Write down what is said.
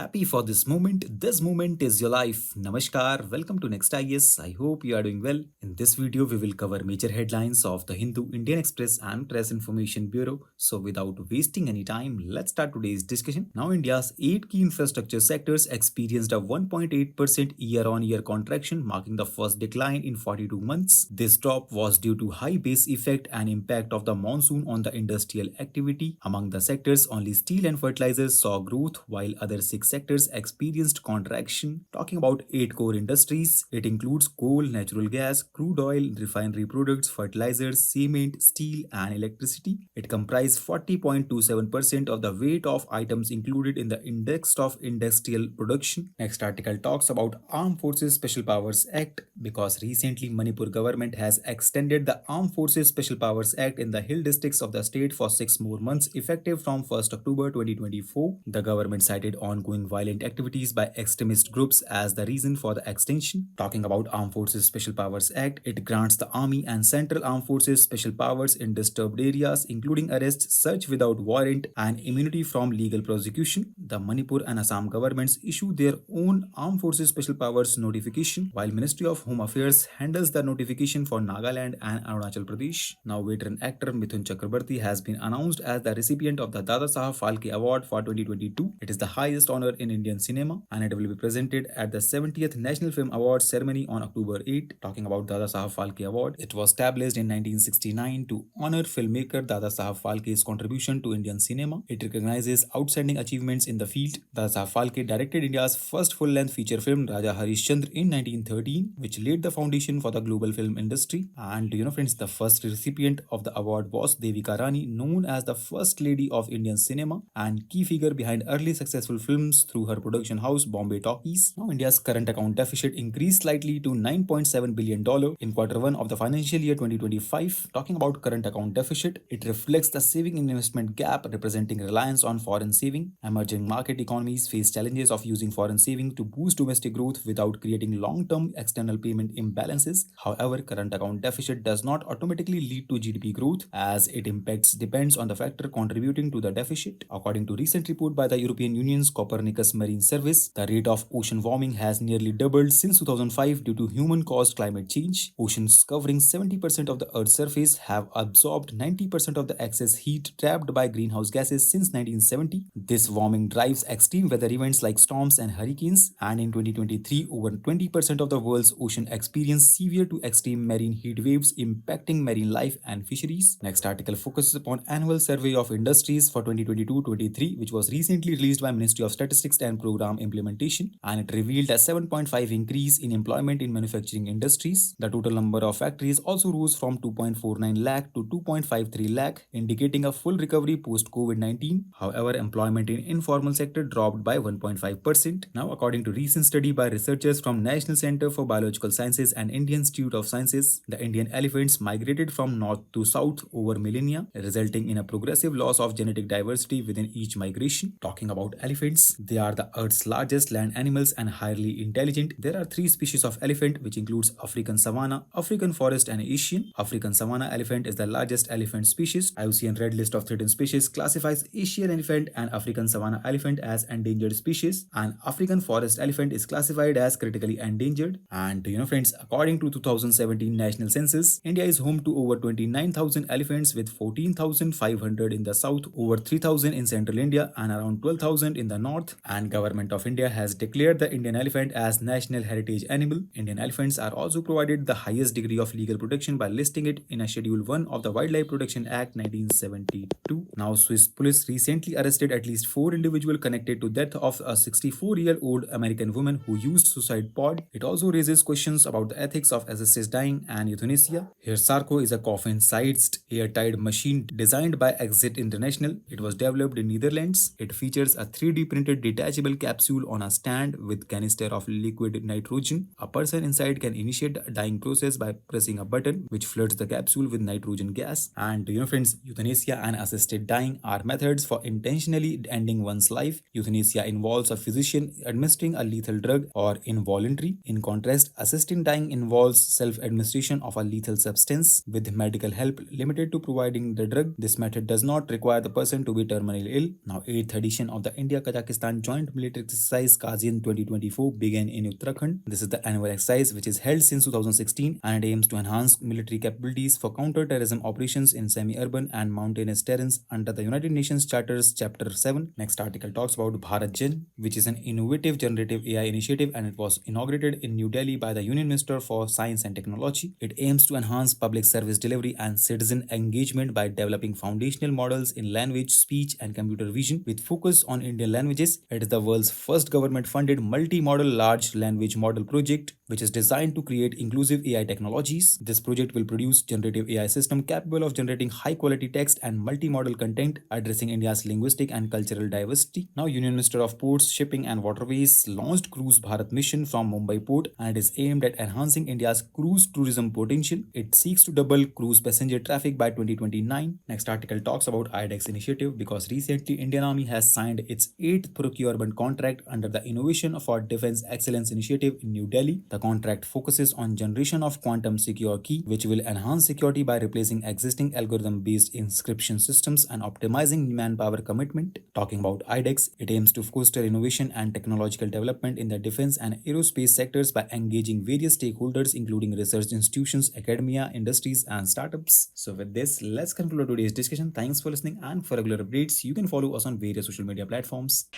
happy for this moment. This moment is your life. Namaskar. Welcome to Next IS. I hope you are doing well. In this video, we will cover major headlines of the Hindu, Indian Express, and Press Information Bureau. So, without wasting any time, let's start today's discussion. Now, India's 8 key infrastructure sectors experienced a 1.8% year-on-year contraction, marking the first decline in 42 months. This drop was due to high base effect and impact of the monsoon on the industrial activity. Among the sectors, only steel and fertilizers saw growth, while other 6 sectors experienced contraction. Talking about 8 core industries, it includes coal, natural gas, crude oil, refinery products, fertilizers, cement, steel, and electricity. It comprised 40.27% of the weight of items included in the index of industrial production. Next article talks about Armed Forces Special Powers Act because recently Manipur government has extended the Armed Forces Special Powers Act in the hill districts of the state for 6 more months effective from 1st October 2024. The government cited ongoing violent activities by extremist groups as the reason for the extension. Talking about Armed Forces Special Powers Act, it grants the Army and Central Armed Forces special powers in disturbed areas, including arrest, search without warrant, and immunity from legal prosecution. The Manipur and Assam governments issue their own Armed Forces Special Powers notification, while Ministry of Home Affairs handles the notification for Nagaland and Arunachal Pradesh. Now, veteran actor Mithun Chakrabarti has been announced as the recipient of the Dada Saheb Phalke Award for 2022. It is the highest honor in Indian cinema, and it will be presented at the 70th National Film Awards ceremony on October 8. Talking about Dada Saheb Phalke Award, it was established in 1969 to honor filmmaker Dada Saheb Phalke's contribution to Indian cinema. It recognizes outstanding achievements in the field. Dada Saheb Phalke directed India's first full-length feature film Raja Harishchandra in 1913, which laid the foundation for the global film industry. And friends, the first recipient of the award was Devika Rani, known as the First Lady of Indian cinema and key figure behind early successful films through her production house Bombay Talkies. Now, India's current account deficit increased slightly to $9.7 billion in Q1 of the financial year 2025. Talking about current account deficit, it reflects the saving and investment gap representing reliance on foreign saving. Emerging market economies face challenges of using foreign saving to boost domestic growth without creating long-term external payment imbalances. However, current account deficit does not automatically lead to GDP growth, as it impacts depends on the factor contributing to the deficit. According to recent report by the European Union's Copernicus Marine Service, the rate of ocean warming has nearly doubled since 2005 due to human-caused climate change. Oceans covering 70% of the Earth's surface have absorbed 90% of the excess heat trapped by greenhouse gases since 1970. This warming drives extreme weather events like storms and hurricanes, and in 2023, over 20% of the world's ocean experienced severe to extreme marine heat waves impacting marine life and fisheries. Next article focuses upon Annual Survey of Industries for 2022-23, which was recently released by Ministry of Statistics and Program Implementation, and it revealed a 7.5 increase in employment in manufacturing industries. The total number of factories also rose from 2.49 lakh to 2.53 lakh, indicating a full recovery post COVID-19. However, employment in informal sector dropped by 1.5%. Now, according to recent study by researchers from National Center for Biological Sciences and Indian Institute of Sciences, the Indian elephants migrated from north to south over millennia, resulting in a progressive loss of genetic diversity within each migration. Talking about elephants, they are the Earth's largest land animals and highly intelligent. There are 3 species of elephant, which includes African savanna, African forest, and Asian. African savanna elephant is the largest elephant species. IUCN Red List of Threatened Species classifies Asian elephant and African savanna elephant as endangered species, and African forest elephant is classified as critically endangered. And friends, according to 2017 National Census, India is home to over 29,000 elephants, with 14,500 in the south, over 3,000 in central India, and around 12,000 in the north. And Government of India has declared the Indian elephant as national heritage animal. Indian elephants are also provided the highest degree of legal protection by listing it in a Schedule 1 of the Wildlife Protection Act 1972. Now, Swiss police recently arrested at least 4 individuals connected to death of a 64-year-old American woman who used suicide pod. It also raises questions about the ethics of assisted dying and euthanasia. Here, Sarco is a coffin-sized, airtight machine designed by Exit International. It was developed in Netherlands. It features a 3D printed detachable capsule on a stand with canister of liquid nitrogen. A person inside can initiate the dying process by pressing a button which floods the capsule with nitrogen gas. And friends, euthanasia and assisted dying are methods for intentionally ending one's life. Euthanasia involves a physician administering a lethal drug or involuntary. In contrast, assisted dying involves self-administration of a lethal substance with medical help limited to providing the drug. This method does not require the person to be terminally ill. Now, 8th edition of the India-Kazakhstan and Joint Military Exercise Qazian 2024 began in Uttarakhand. This is the annual exercise which is held since 2016 and it aims to enhance military capabilities for counter-terrorism operations in semi-urban and mountainous terrains under the United Nations Charter's Chapter 7. Next article talks about Bharat Gen, which is an innovative generative AI initiative and it was inaugurated in New Delhi by the Union Minister for Science and Technology. It aims to enhance public service delivery and citizen engagement by developing foundational models in language, speech, and computer vision with focus on Indian languages. It is the world's first government-funded multi-modal large language model project which is designed to create inclusive AI technologies. This project will produce generative AI system capable of generating high-quality text and multi-modal content addressing India's linguistic and cultural diversity. Now, Union Minister of Ports, Shipping and Waterways launched Cruise Bharat mission from Mumbai port and it is aimed at enhancing India's cruise tourism potential. It seeks to double cruise passenger traffic by 2029. Next article talks about IDEX initiative because recently Indian Army has signed its 8th procurement contract under the Innovation for Defense Excellence Initiative in New Delhi. The contract focuses on generation of quantum secure key, which will enhance security by replacing existing algorithm-based encryption systems and optimizing manpower commitment. Talking about IDEX, it aims to foster innovation and technological development in the defense and aerospace sectors by engaging various stakeholders including research institutions, academia, industries, and startups. So with this, let's conclude today's discussion. Thanks for listening, and for regular updates, you can follow us on various social media platforms.